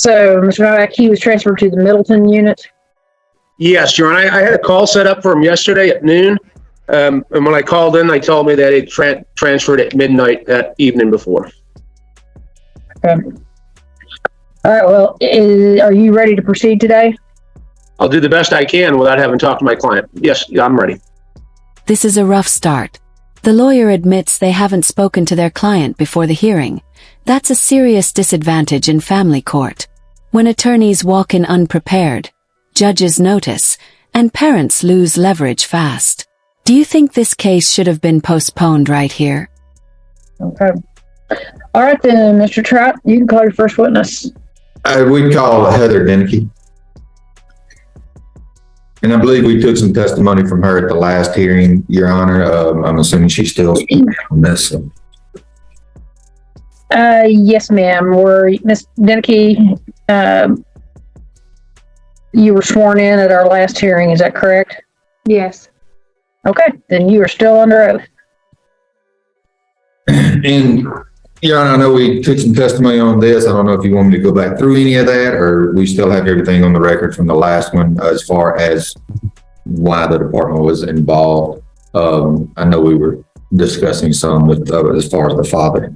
So, Mr. Novak, he was transferred to the Middleton unit. Yes, Your Honor. I had a call set up for him yesterday at noon. And when I called in, they told me that it transferred at midnight that evening before. Okay. All right. Well, are you ready to proceed today? I'll do the best I can without having talked to my client. Yes, I'm ready. This is a rough start. The lawyer admits they haven't spoken to their client before the hearing. That's a serious disadvantage in family court. When attorneys walk in unprepared, judges notice, and parents lose leverage fast. Do you think this case should have been postponed right here? Okay. All right then, Mr. Trout, you can call your first witness. We call Heather Deneke. And I believe we took some testimony from her at the last hearing, Your Honor. I'm assuming she's still on this. Yes, ma'am. Ms. Deneke, you were sworn in at our last hearing, is that correct? Yes. Okay, then you are still under oath. And, Your Honor, I know we took some testimony on this. I don't know if you want me to go back through any of that, or we still have everything on the record from the last one as far as why the department was involved. I know we were discussing some with as far as the father.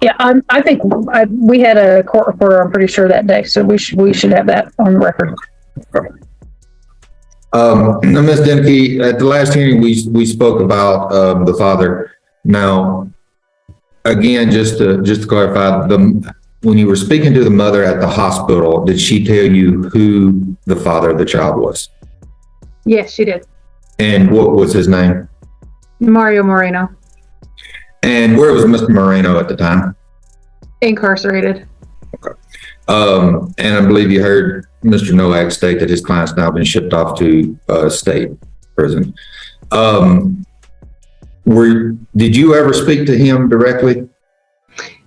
Yeah, I think we had a court reporter, I'm pretty sure, that day, so we should have that on the record. Now, Ms. Deneke, at the last hearing, we spoke about the father. Now, again, just to clarify, when you were speaking to the mother at the hospital, did she tell you who the father of the child was? Yes, she did. And what was his name? Mario Moreno. And where was Mr. Moreno at the time? Incarcerated. Okay. And I believe you heard Mr. Nowak state that his client's now been shipped off to state prison. Did you ever speak to him directly?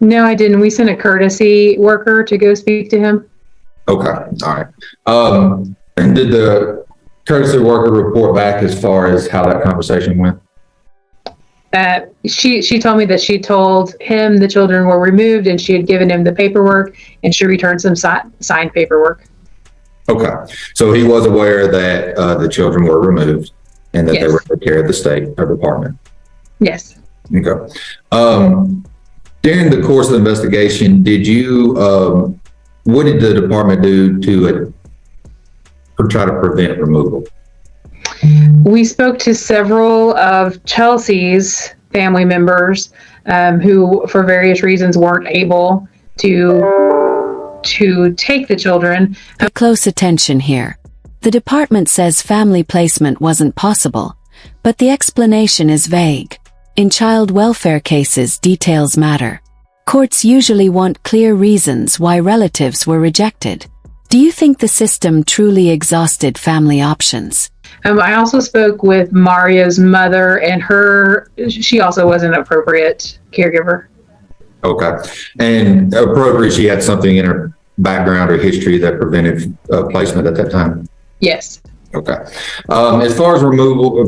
No, I didn't. We sent a courtesy worker to go speak to him. Okay, all right. And did the courtesy worker report back as far as how that conversation went? She told me that she told him the children were removed and she had given him the paperwork and she returned some signed paperwork. Okay, so he was aware that the children were removed and that they were taken care of the state or department. Yes. Okay. During the course of the investigation, did you, what did the department do to try to prevent removal? We spoke to several of Chelsea's family members who, for various reasons, weren't able to take the children. Pay close attention here. The department says family placement wasn't possible, but the explanation is vague. In child welfare cases, details matter. Courts usually want clear reasons why relatives were rejected. Do you think the system truly exhausted family options? I also spoke with Mario's mother, and she also was an appropriate caregiver. Okay. And appropriate, she had something in her background or history that prevented placement at that time? Yes. Okay. As far as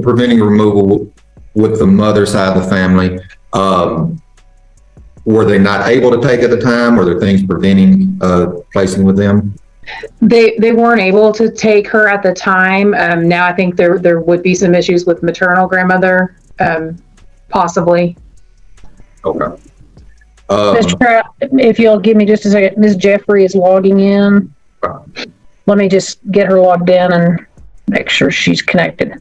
preventing removal with the mother side of the family, were they not able to take at the time? Were there things preventing placing with them? They weren't able to take her at the time. Now I think there would be some issues with maternal grandmother, possibly. Okay. Mr. Pratt, if you'll give me just a second, Ms. Jeffrey is logging in. Let me just get her logged in and make sure she's connected.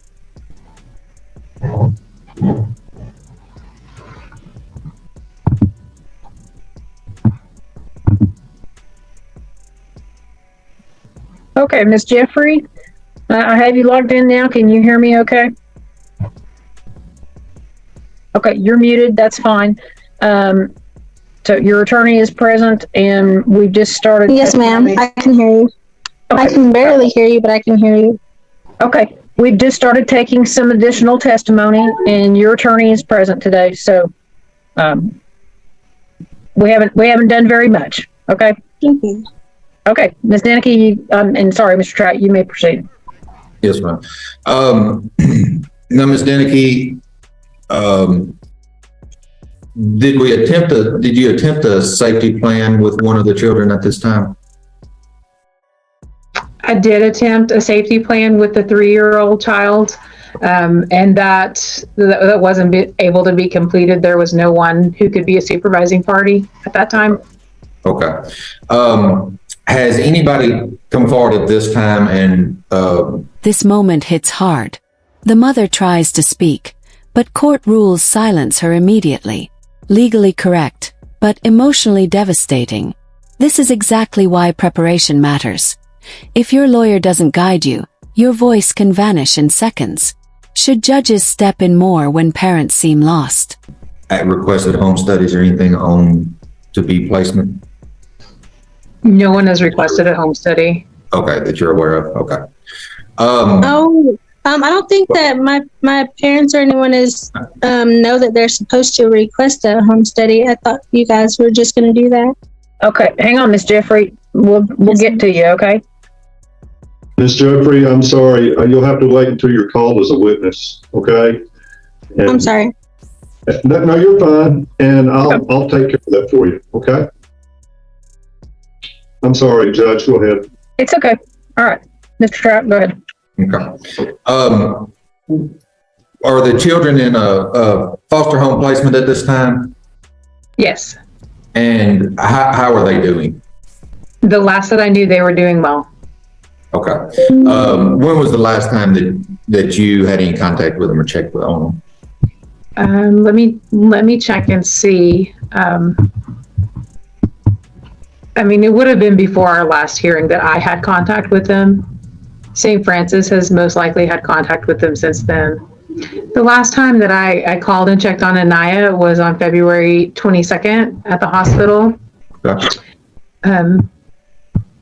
Okay, Ms. Jeffrey, I have you logged in now. Can you hear me okay? Okay, you're muted. That's fine. So your attorney is present and we've just started. Yes, ma'am. I can hear you. Okay. I can barely hear you, but I can hear you. Okay, we've just started taking some additional testimony and your attorney is present today. So we haven't done very much. Okay. Thank you. Okay, Ms. Deneke, and sorry, Mr. Trout, you may proceed. Yes, ma'am. Now, Ms. Deneke, did you attempt a safety plan with one of the children at this time? I did attempt a safety plan with the 3-year-old child, and that wasn't able to be completed. There was no one who could be a supervising party at that time. Okay. Has anybody come forward at this time and, This moment hits hard. The mother tries to speak, but court rules silence her immediately. Legally correct, but emotionally devastating. This is exactly why preparation matters. If your lawyer doesn't guide you, your voice can vanish in seconds. Should judges step in more when parents seem lost? at requested home studies or anything on to be placement? No one has requested a home study. Okay, that you're aware of. Okay. I don't think that my parents or anyone is know that they're supposed to request a home study. I thought you guys were just going to do that. Okay, hang on, Miss Jeffrey. We'll get to you, okay? Ms. Jeffrey, I'm sorry. You'll have to wait until you're called as a witness, okay? And I'm sorry. No, you're fine, and I'll take care of that for you, okay? I'm sorry, Judge, go ahead. It's okay. All right. Mr. Trout, go ahead. Okay. Are the children in a foster home placement at this time? Yes. And how are they doing? The last that I knew, they were doing well. Okay. When was the last time that you had any contact with them or checked on them? Let me check and see. I mean, it would have been before our last hearing that I had contact with them. St. Francis has most likely had contact with them since then. The last time that I called and checked on Anaya was on February 22nd at the hospital. Okay.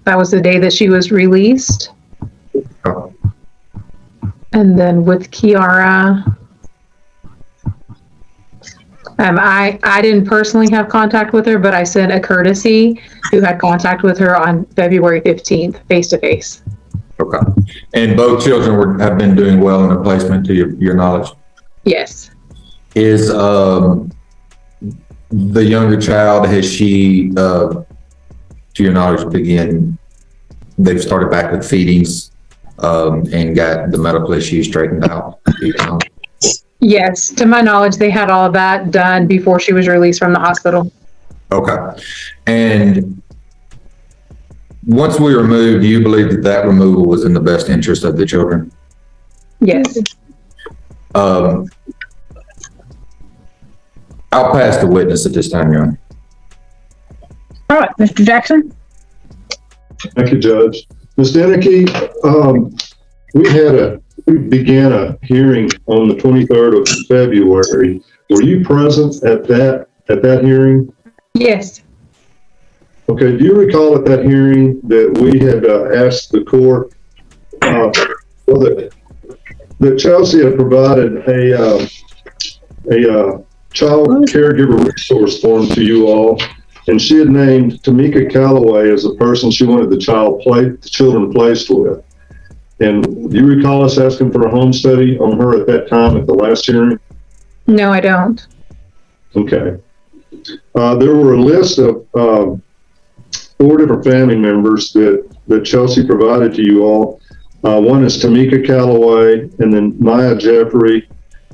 That was the day that she was released. Oh. And then with Kiara, I didn't personally have contact with her, but I sent a courtesy who had contact with her on February 15th, face to face. Okay. And both children have been doing well in the placement to your knowledge? Yes. Is the younger child, has she, to your knowledge, they've started back with feedings and got the medical issues straightened out? Yes, to my knowledge, they had all of that done before she was released from the hospital. Okay. And once we removed, do you believe that removal was in the best interest of the children? Yes. I'll pass the witness at this time, Your Honor. All right, Mr. Jackson. Thank you, Judge. Ms. Denicky, we began a hearing on the 23rd of February. Were you present at that hearing? Yes. Okay, do you recall at that hearing that we had asked the court, that Chelsea had provided a child caregiver resource form to you all, and she had named Tamika Calloway as the person she wanted the children placed with. And do you recall us asking for a home study on her at that time at the last hearing? No, I don't. Okay. There were a list of 4 different family members that Chelsea provided to you all. One is Tamika Calloway, and then Maya Jeffrey,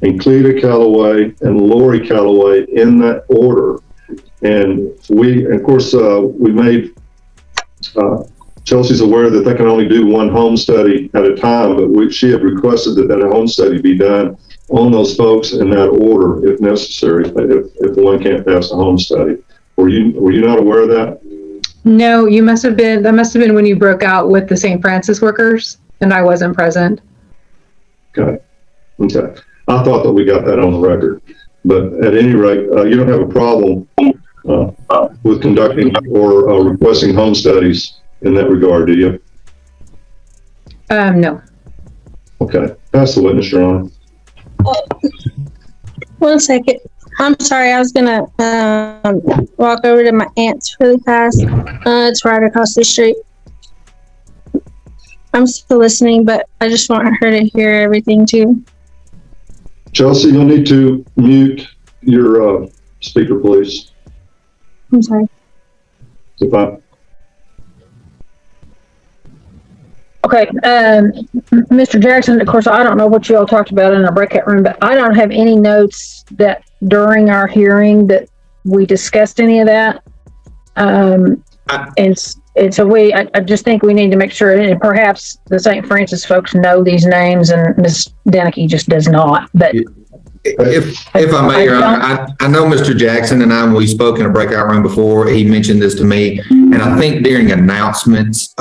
and Cleta Calloway, and Lori Calloway in that order. And we made Chelsea's aware that they can only do one home study at a time, but she had requested that a home study be done on those folks in that order if necessary, if one can't pass a home study. Were you not aware of that? No, that must have been when you broke out with the St. Francis workers, and I wasn't present. Okay. I thought that we got that on the record, but at any rate, you don't have a problem with conducting or requesting home studies in that regard, do you? No. Okay. Pass the witness, Your Honor. 1 second. I'm sorry. I was gonna walk over to my aunt's really fast. It's right across the street. I'm still listening, but I just want her to hear everything too. Chelsea, you'll need to mute your speaker, please. I'm sorry. Okay, Mr. Jackson, of course, I don't know what you all talked about in our breakout room, but I don't have any notes that during our hearing that we discussed any of that. And so I just think we need to make sure, and perhaps the St. Francis folks know these names and Ms. Denicky just does not, but. If I may, Your Honor, I know Mr. Jackson and we spoke in a breakout room before. He mentioned this to me, and I think during announcements,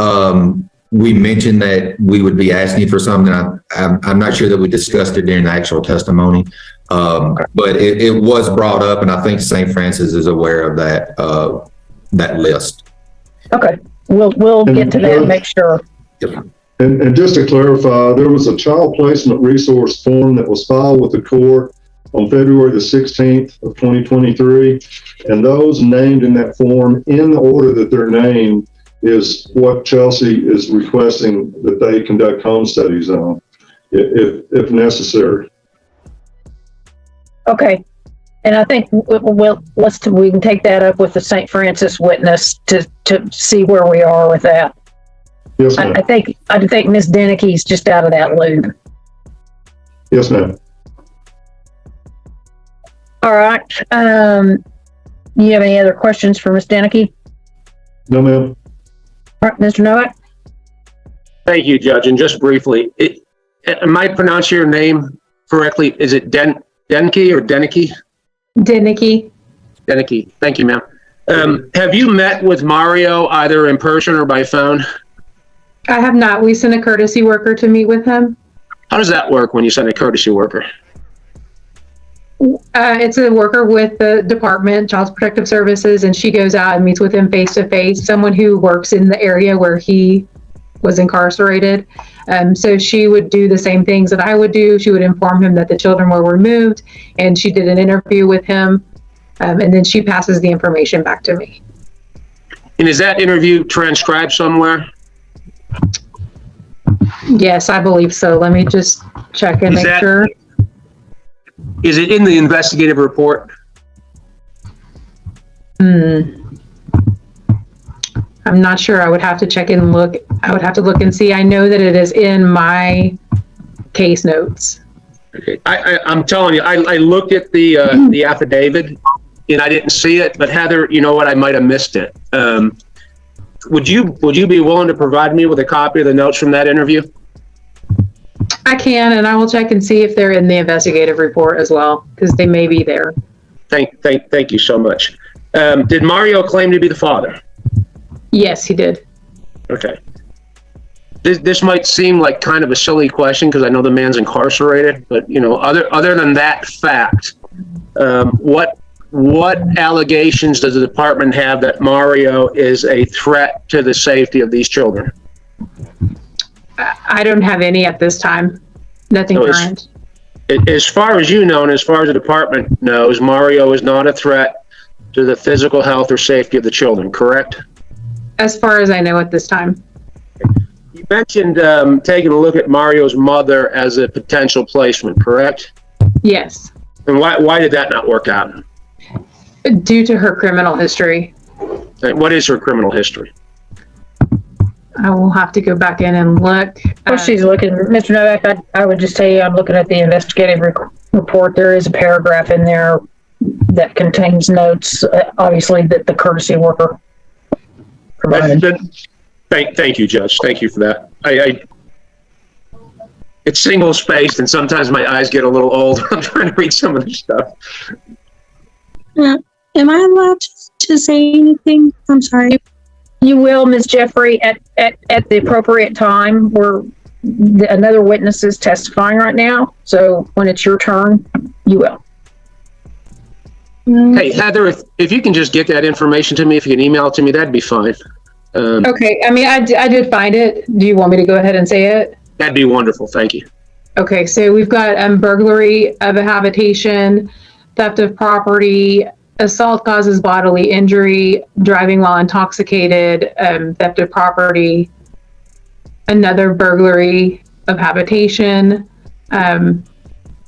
we mentioned that we would be asking for something. I'm not sure that we discussed it during the actual testimony, but it was brought up, and I think St. Francis is aware of that list. Okay, we'll get to that and make sure. Yep. And just to clarify, there was a child placement resource form that was filed with the court on February the 16th of 2023. And those named in that form, in the order that they're named, is what Chelsea is requesting that they conduct home studies on, if necessary. Okay. And I think we can take that up with the St. Francis witness to see where we are with that. Yes, ma'am. I think Ms. Denicky's just out of that loop. Yes, ma'am. All right. You have any other questions for Ms. Denicky? No, ma'am. All right, Mr. Novak. Thank you, Judge. And just briefly, am I pronouncing your name correctly? Is it Denke or Denicky? Denicky. Denicky. Thank you, ma'am. Have you met with Mario either in person or by phone? I have not. We sent a courtesy worker to meet with him. How does that work when you send a courtesy worker? It's a worker with the department, Child Protective Services, and she goes out and meets with him face to face, someone who works in the area where he was incarcerated. So she would do the same things that I would do. She would inform him that the children were removed, and she did an interview with him, and then she passes the information back to me. And is that interview transcribed somewhere? Yes, I believe so. Let me just check and make sure. Is it in the investigative report? I'm not sure. I would have to check and look. I would have to look and see. I know that it is in my case notes. Okay. I'm telling you, I looked at the affidavit and I didn't see it, but Heather, you know what? I might have missed it. Would you be willing to provide me with a copy of the notes from that interview? I can, and I will check and see if they're in the investigative report as well, because they may be there. Thank you so much. Did Mario claim to be the father? Yes, he did. Okay. This might seem like kind of a silly question because I know the man's incarcerated, but you know, other than that fact, what allegations does the department have that Mario is a threat to the safety of these children? I don't have any at this time. Nothing current. As far as you know, and as far as the department knows, Mario is not a threat to the physical health or safety of the children, correct? As far as I know at this time. You mentioned taking a look at Mario's mother as a potential placement, correct? Yes. And why did that not work out? Due to her criminal history. What is her criminal history? I will have to go back in and look. Well, she's looking, Mr. Novak, I would just tell you, I'm looking at the investigative report. There is a paragraph in there that contains notes, obviously, that the courtesy worker provided. Thank you, Judge. Thank you for that. It's single-spaced, and sometimes my eyes get a little old. I'm trying to read some of this stuff. Am I allowed to say anything? I'm sorry. You will, Ms. Jeffrey, at the appropriate time. Another witness is testifying right now, so when it's your turn, you will. Hey, Heather, if you can just get that information to me, if you can email it to me, that'd be fine. Okay, I mean, I did find it. Do you want me to go ahead and say it? That'd be wonderful. Thank you. Okay, so we've got burglary of a habitation, theft of property, assault causes bodily injury, driving while intoxicated, theft of property, another burglary of habitation,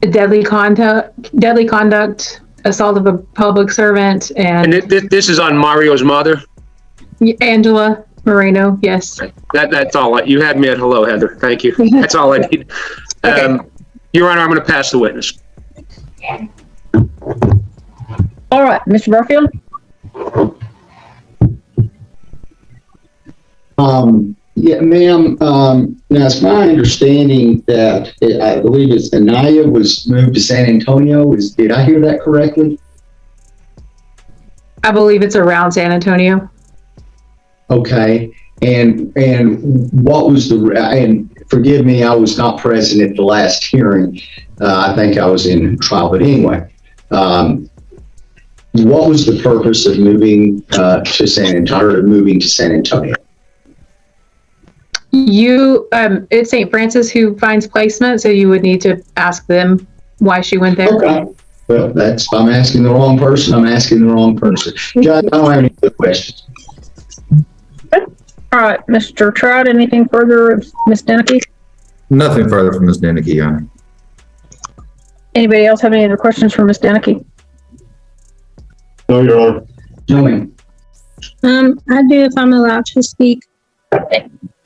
deadly conduct, assault of a public servant, and this is on Mario's mother? Angela, Moreno, yes. That's all. You had me at hello, Heather. Thank you. That's all I need. Okay. Your Honor, I'm going to pass the witness. All right, Mr. Barfield? Yeah, ma'am, now it's my understanding that I believe it's Anaya was moved to San Antonio. Did I hear that correctly? I believe it's around San Antonio. Okay. And what was and forgive me, I was not present at the last hearing. I think I was in trial, but anyway, what was the purpose of moving to San Antonio, or moving to San Antonio? It's St. Francis who finds placement, so you would need to ask them why she went there. Okay. Well, I'm asking the wrong person. I'm asking the wrong person. Judge, I don't have any other questions. All right, Mr. Trout, anything further of Ms. Denicky? Nothing further from Ms. Denicky, Your Honor. Anybody else have any other questions for Ms. Denicky? No, Your Honor. No, ma'am. I do if I'm allowed to speak.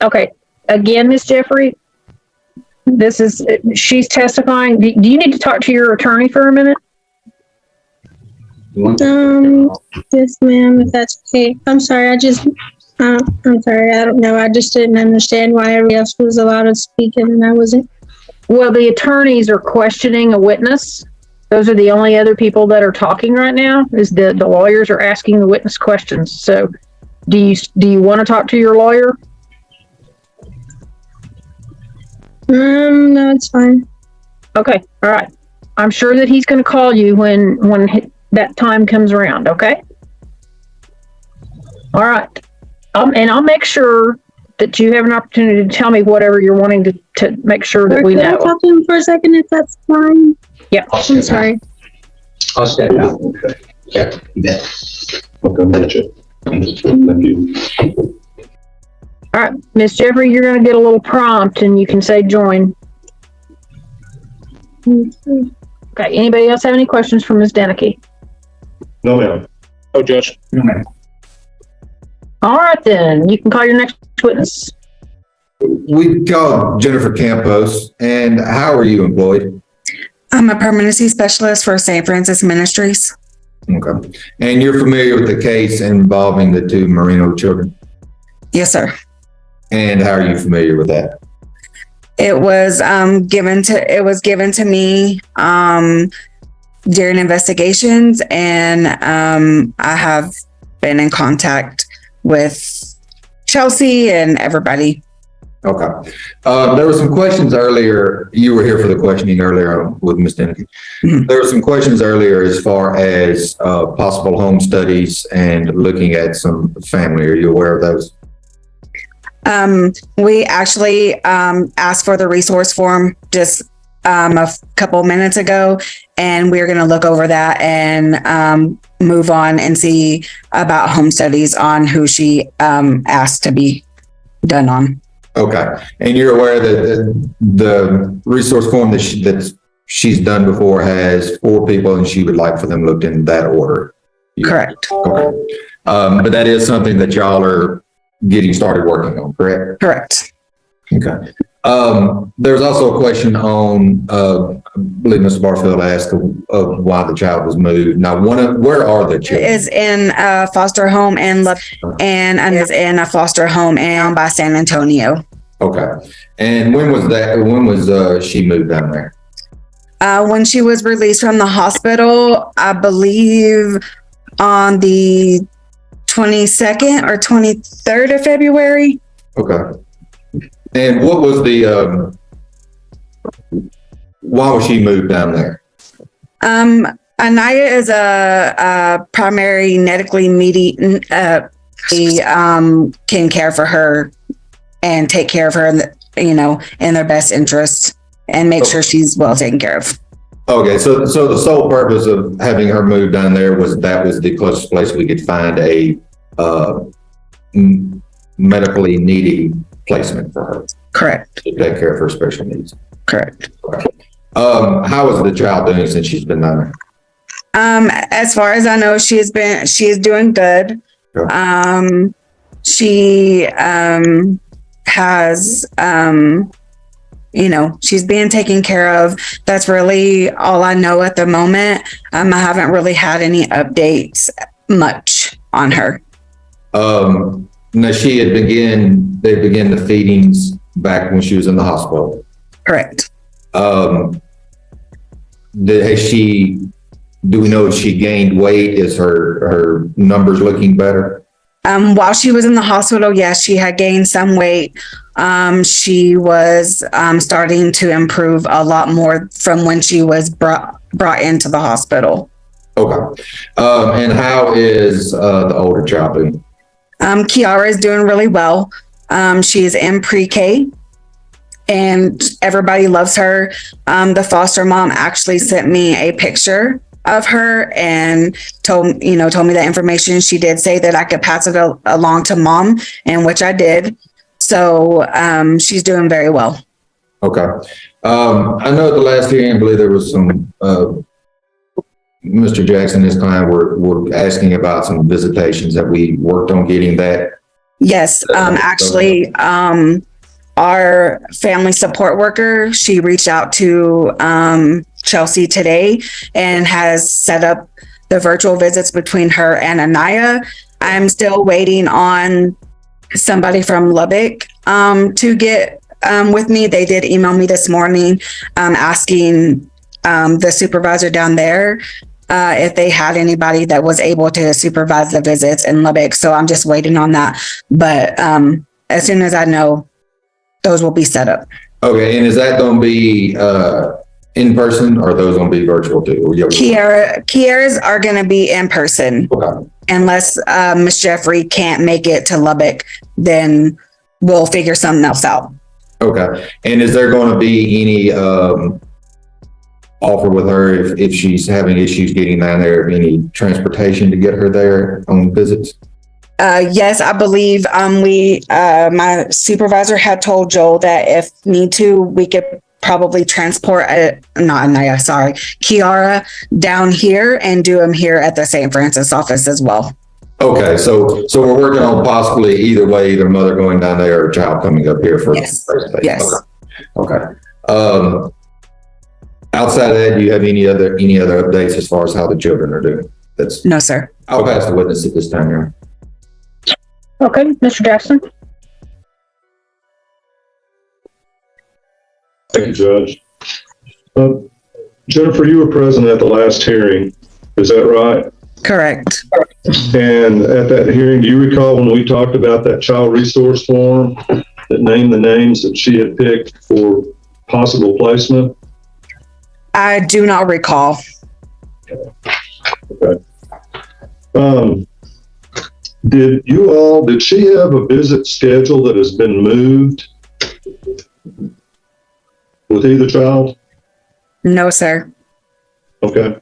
Okay, again, Ms. Jeffrey, she's testifying. Do you need to talk to your attorney for a minute? Yes, ma'am, if that's okay. I'm sorry, I'm sorry, I don't know. I just didn't understand why everybody else was allowed to speak and I wasn't. Well, the attorneys are questioning a witness. Those are the only other people that are talking right now, is the lawyers are asking the witness questions. So do you want to talk to your lawyer? No, it's fine. Okay, all right. I'm sure that he's going to call you when that time comes around, okay? All right. And I'll make sure that you have an opportunity to tell me whatever you're wanting to make sure that we Can I know. talk to him for a second if that's fine? Yeah. I'm sorry. I'll step out. Okay. Yeah, you bet. Okay, gotcha. Thank you. All right, Miss Jeffrey, you're going to get a little prompt and you can say join. Okay, anybody else have any questions for Ms. Denicky? No, ma'am. Oh, Judge. No, ma'am. All right, then, you can call your next witness. We called Jennifer Campos, and how are you employed? I'm a permanency specialist for St. Francis Ministries. Okay. And you're familiar with the case involving the two Moreno children? Yes, sir. And how are you familiar with that? It was given to me during investigations, and I have been in contact with Chelsea and everybody. Okay. There were some questions earlier. You were here for the questioning earlier with Ms. Denicky. Mhm. There were some questions earlier as far as possible home studies and looking at some family. Are you aware of those? We actually asked for the resource form just a couple minutes ago, and we're going to look over that and move on and see about home studies on who she asked to be done on. Okay. And you're aware that the resource form that she's done before has 4 people and she would like for them looked in that order? Correct. Okay. But that is something that y'all are getting started working on, correct? Correct. Okay. There's also a question on, I believe Mr. Barfield asked of why the child was moved. Now, where are the children? Is in a foster home and is in a foster home and by San Antonio. Okay. And when was that? When was she moved down there? When she was released from the hospital, I believe on the 22nd or 23rd of February. Okay. And what was why was she moved down there? Anaya is a primary medically needy, he can care for her and take care of her, in their best interest and make sure she's well taken care of. Okay, so the sole purpose of having her move down there was the closest place we could find a medically needy placement for her. Correct. To take care of her special needs. Correct. Okay. How is the child doing since she's been down there? As far as I know, she is doing good. Sure. She has, she's being taken care of. That's really all I know at the moment. I haven't really had any updates much on her. Now they began the feedings back when she was in the hospital. Correct. Do we know if she gained weight? Is her numbers looking better? While she was in the hospital, yes, she had gained some weight. She was starting to improve a lot more from when she was brought into the hospital. Okay. And how is the older child doing? Kiara is doing really well. She's in pre-K and everybody loves her. The foster mom actually sent me a picture of her and told me that information. She did say that I could pass it along to mom, and which I did. So she's doing very well. Okay. I know at the last hearing, I believe there was some, Mr. Jackson and his client were asking about some visitations that we worked on getting that. Yes. Actually, our family support worker, she reached out to Chelsea today and has set up the virtual visits between her and Anaya. I'm still waiting on somebody from Lubbock to get with me. They did email me this morning asking the supervisor down there if they had anybody that was able to supervise the visits in Lubbock. So I'm just waiting on that. But as soon as I know, those will be set up. Okay. And is that going to be in person, or are those going to be virtual too? Kiara's are going to be in person. Okay. Unless Miss Jeffrey can't make it to Lubbock, then we'll figure something else out. Okay. And is there going to be any offer with her if she's having issues getting down there, any transportation to get her there on visits? Yes, I believe my supervisor had told Joel that if need to, we could probably transport Kiara down here and do them here at the St. Francis office as well. Okay, so we're working on possibly either way, either mother going down there or child coming up here for Yes. the first day. Yes. Okay. Outside of that, do you have any other updates as far as how the children are doing? No, sir. I'll pass the witness at this time, Your Honor. Okay, Mr. Jackson. Thank you, Judge. Jennifer, you were present at the last hearing. Is that right? Correct. And at that hearing, do you recall when we talked about that child resource form that named the names that she had picked for possible placement? I do not recall. Okay. Did she have a visit schedule that has been moved with either child? No, sir. Okay.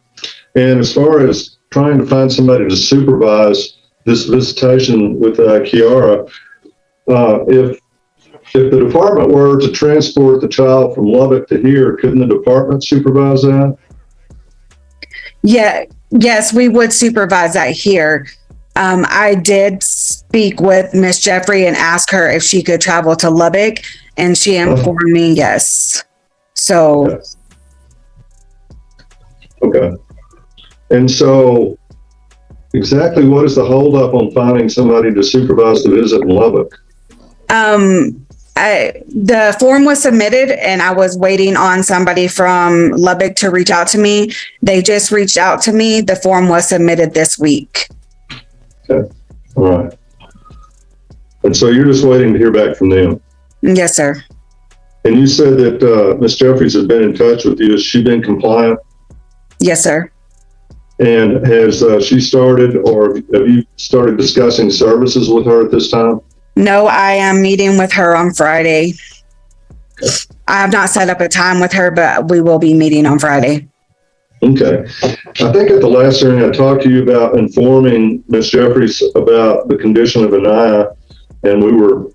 And as far as trying to find somebody to supervise this visitation with Kiara, if the department were to transport the child from Lubbock to here, couldn't the department supervise that? Yeah. Yes, we would supervise that here. I did speak with Miss Jeffrey and ask her if she could travel to Lubbock, and she informed me yes. So. Okay. And so exactly what is the holdup on finding somebody to supervise the visit in Lubbock? The form was submitted and I was waiting on somebody from Lubbock to reach out to me. They just reached out to me. The form was submitted this week. Okay. All right. And so you're just waiting to hear back from them? Yes, sir. And you said that Ms. Jeffries has been in touch with you. Has she been compliant? Yes, sir. And has she started, or have you started discussing services with her at this time? No, I am meeting with her on Friday. I have not set up a time with her, but we will be meeting on Friday. Okay. I think at the last hearing, I talked to you about informing Ms. Jeffries about the condition of Anaya. And we were,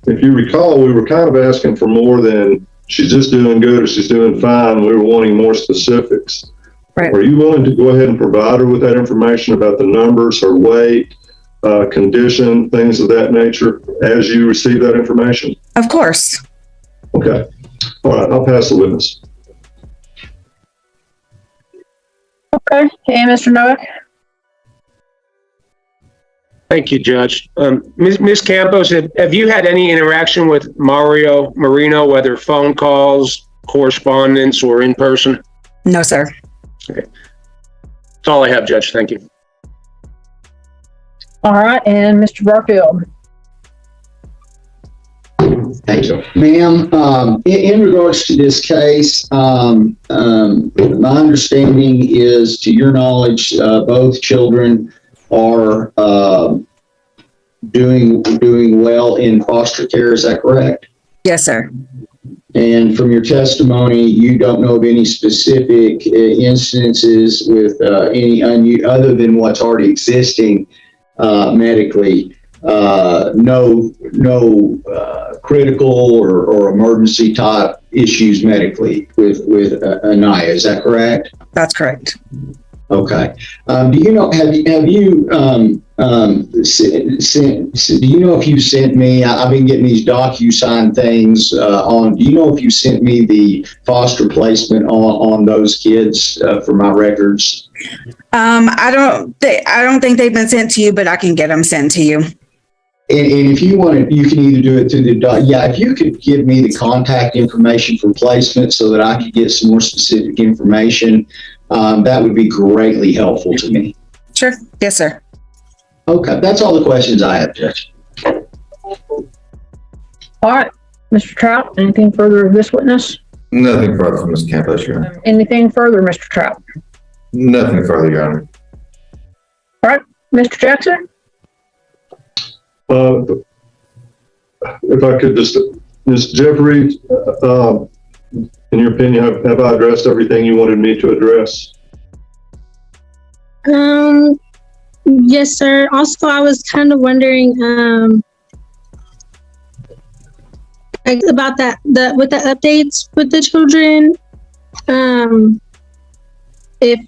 if you recall, we were kind of asking for more than she's just doing good or she's doing fine. We were wanting more specifics. Right. Are you willing to go ahead and provide her with that information about the numbers, her weight, condition, things of that nature as you receive that information? Of course. Okay. All right, I'll pass the witness. Okay, and Mr. Noack? Thank you, Judge. Ms. Campos, have you had any interaction with Mario Marino, whether phone calls, correspondence, or in person? No, sir. Okay. That's all I have, Judge. Thank you. All right, and Mr. Barfield? Thank you. Ma'am, in regards to this case, my understanding is, to your knowledge, both children are doing well in foster care. Is that correct? Yes, sir. And from your testimony, you don't know of any specific incidences with any other than what's already existing medically. No critical or emergency type issues medically with Anaya. Is that correct? That's correct. Okay. Do you know? Have you do you know if you sent me? I've been getting these DocuSign things on. Do you know if you sent me the foster placement on those kids for my records? I don't think they've been sent to you, but I can get them sent to you. And if you want it, you can either do it through if you could give me the contact information for placement so that I could get some more specific information, that would be greatly helpful to me. Sure. Yes, sir. Okay. That's all the questions I have, Judge. All right, Mr. Trout, anything further of this witness? Nothing further from Ms. Campos, Your Honor. Anything further, Mr. Trout? Nothing further, Your Honor. All right, Mr. Jackson? If I could just, Ms. Jeffrey, in your opinion, have I addressed everything you wanted me to address? Yes, sir. Also, I was kind of wondering, about with the updates with the children. If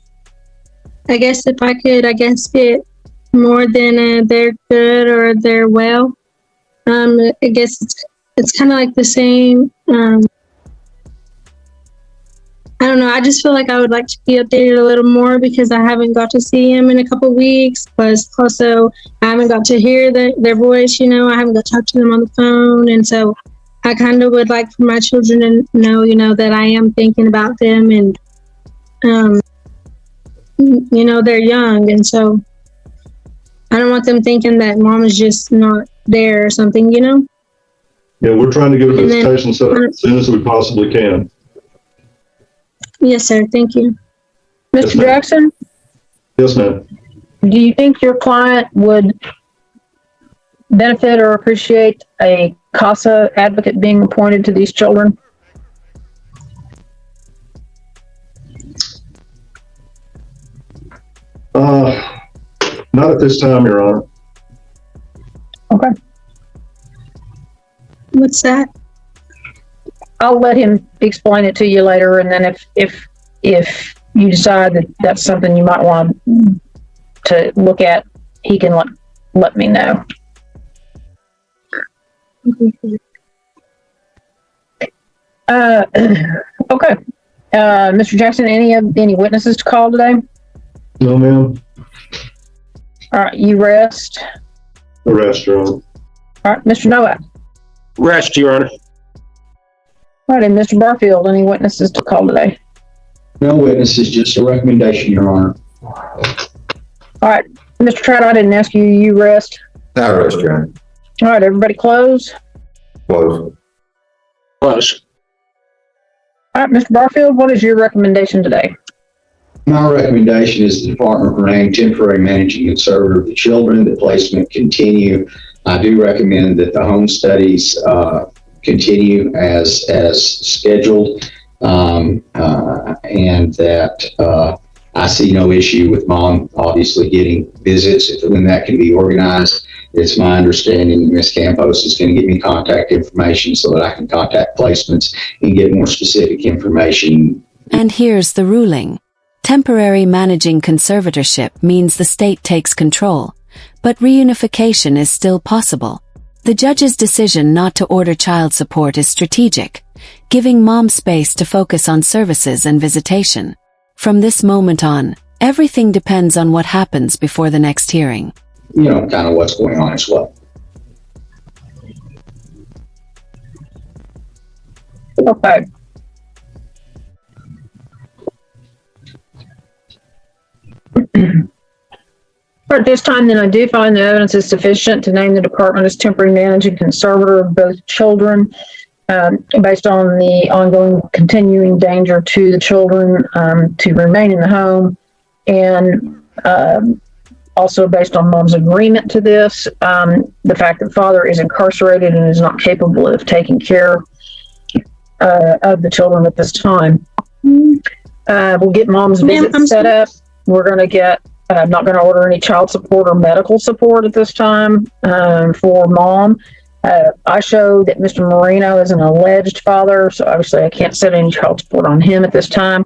I could, get more than they're good or they're well. I guess it's kind of like the same. I don't know. I just feel like I would like to be updated a little more because I haven't got to see him in a couple weeks. Plus, also, I haven't got to hear their voice. I haven't got to talk to them on the phone. And so I kind of would like for my children to know, that I am thinking about them. And, they're young. And so I don't want them thinking that mom is just not there or something, Yeah, we're trying to get a visitation set up as soon as we possibly can. Yes, sir. Thank you. Mr. Jackson? Yes, ma'am. Do you think your client would benefit or appreciate a CASA advocate being appointed to these children? Not at this time, Your Honor. Okay. What's that? I'll let him explain it to you later, and then if you decide that that's something you might want to look at, he can let me know. Okay. Mr. Jackson, any witnesses to call today? No, ma'am. All right, you rest. Arrest, Your Honor. All right, Mr. Nowak. Rest, Your Honor. All right, and Mr. Barfield, any witnesses to call today? No witnesses, just a recommendation, Your Honor. All right, Mr. Trout, I didn't ask you. You rest. I rest, Your Honor. All right, everybody close. Close. Close. All right, Mr. Barfield, what is your recommendation today? My recommendation is the department remain temporary managing conservator of the children, the placement continue. I do recommend that the home studies continue as scheduled, and that I see no issue with mom obviously getting visits when that can be organized. It's my understanding Ms. Campos is going to give me contact information so that I can contact placements and get more specific information. And here's the ruling. Temporary managing conservatorship means the state takes control. but reunification is still possible. The judge's decision not to order child support is strategic, giving mom space to focus on services and visitation. From this moment on, everything depends on what happens before the next hearing. Kind of what's going on as well. Okay. At this time, then, I do find the evidence is sufficient to name the department as temporary managing conservator of both children, based on the ongoing continuing danger to the children to remain in the home, and also based on mom's agreement to this, the fact that father is incarcerated and is not capable of taking care of the children at this time. We'll get mom's visit set up. We're going to get, I'm not going to order any child support or medical support at this time for mom. I show that Mr. Marino is an alleged father, so obviously I can't set any child support on him at this time.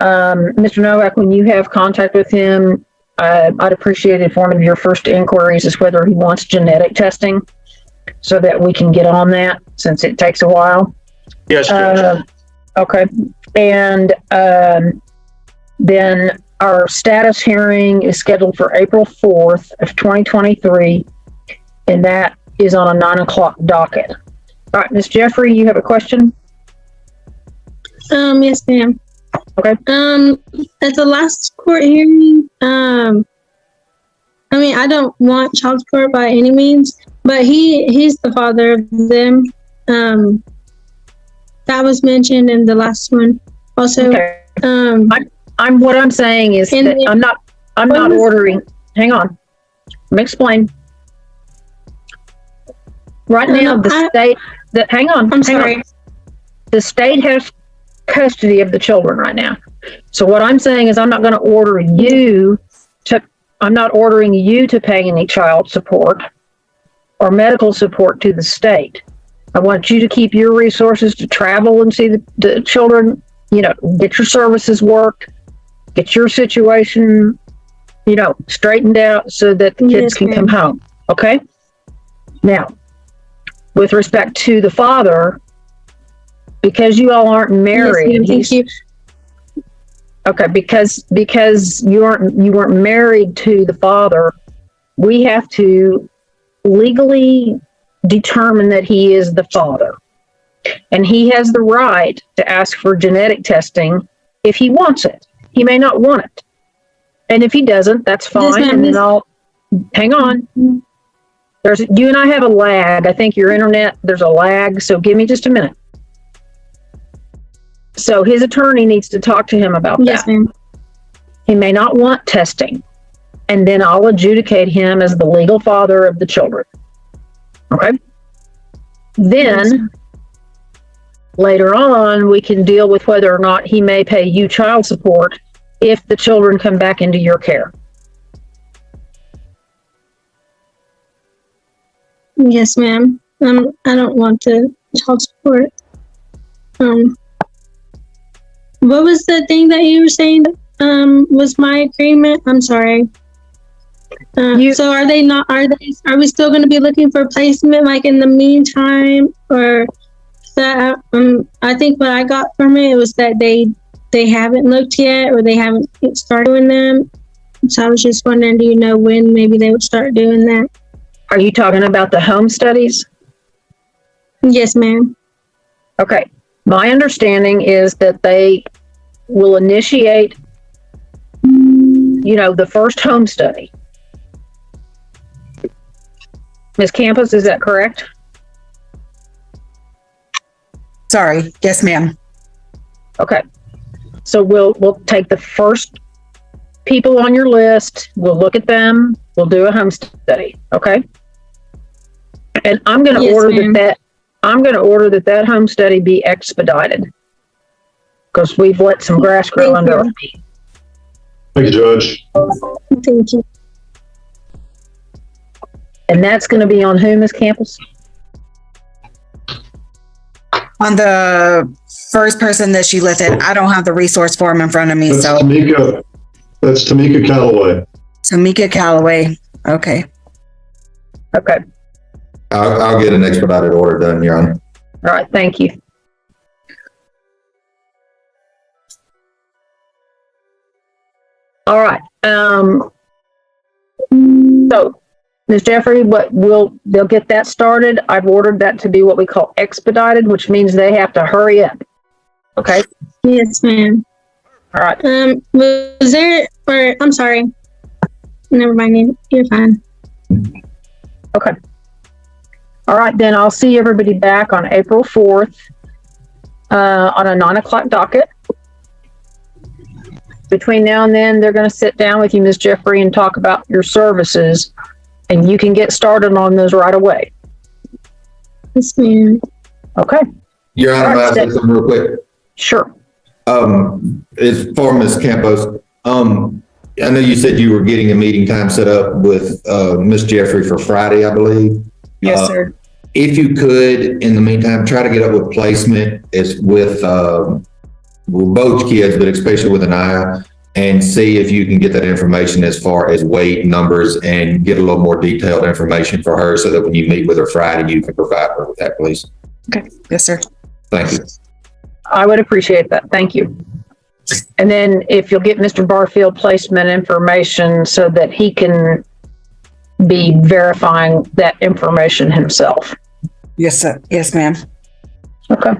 Mr. Novak, when you have contact with him, I'd appreciate if one of your first inquiries is whether he wants genetic testing so that we can get on that since it takes a while. Yes, Judge. Okay. And then our status hearing is scheduled for April 4th of 2023, and that is on a 9:00 docket. All right, Ms. Jeffrey, you have a question? Yes, ma'am. Okay. At the last court hearing, I mean, I don't want child support by any means, but he's the father of them. That was mentioned in the last one also. Okay. What I'm saying is that I'm not ordering. Hang on. Let me explain. Right now, hang on. I'm sorry. The state has custody of the children right now. So what I'm saying is I'm not going to order you to, I'm not ordering you to pay any child support or medical support to the state. I want you to keep your resources to travel and see the children, get your services worked, get your situation, straightened out so that the kids can come home. Okay? Now, with respect to the father, because you all aren't married. Yes, thank you. Okay, because you weren't married to the father, we have to legally determine that he is the father. And he has the right to ask for genetic testing if he wants it. He may not want it. And if he doesn't, that's fine. Yes, and then hang on. You and I have a lag. I think your internet, there's a lag. So give me just a minute. So his attorney needs to talk to him about that. Yes, ma'am. He may not want testing. And then I'll adjudicate him as the legal father of the children. Okay? Then, later on, we can deal with whether or not he may pay you child support if the children come back into your care. Yes, ma'am. I don't want the child support. What was the thing that you were saying? Was my agreement? I'm sorry. So are we still going to be looking for placement like in the meantime, or that? I think what I got from it was that they haven't looked yet, or they haven't started doing them. So I was just wondering, do you know when maybe they would start doing that? Are you talking about the home studies? Yes, ma'am. Okay. My understanding is that they will initiate, the first home study. Ms. Campos, is that correct? Sorry. Yes, ma'am. Okay. So we'll take the first people on your list. We'll look at them. We'll do a home study. Okay. And I'm going to order that home study be expedited because we've let some grass grow under our feet. Thank you, Judge. Thank you. And that's going to be on who, Ms. Campos? On the first person that she listed, I don't have the resource form in front of me. That's Tamika Calloway. Tamika Calloway. Okay. Okay. I'll get an expedited order done, Your Honor. All right. Thank you. All right. So, Ms. Jeffrey, they'll get that started. I've ordered that to be what we call expedited, which means they have to hurry up. Okay. Yes, ma'am. All right. Was there, or I'm sorry. Never mind. You're fine. Okay. All right, then I'll see everybody back on April 4th on a 9:00 docket. Between now and then, they're going to sit down with you, Ms. Jeffrey, and talk about your services, and you can get started on those right away. Yes, ma'am. Okay. Your Honor, All may right, I say something real quick? Sure. As far as Ms. Campos, I know you said you were getting a meeting time set up with Ms. Jeffrey for Friday, I believe. Yes, sir. If you could, in the meantime, try to get up with placement with both kids, but especially with Anaya, and see if you can get that information as far as weight, numbers, and get a little more detailed information for her so that when you meet with her Friday, you can provide her with that, please. Okay. Yes, sir. Thank you. I would appreciate that. Thank you. And then if you'll get Mr. Barfield placement information so that he can be verifying that information himself. Yes, sir. Yes, ma'am. Okay.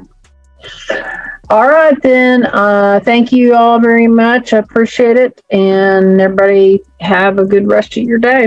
All right, then. Thank you all very much. I appreciate it. And everybody have a good rest of your day.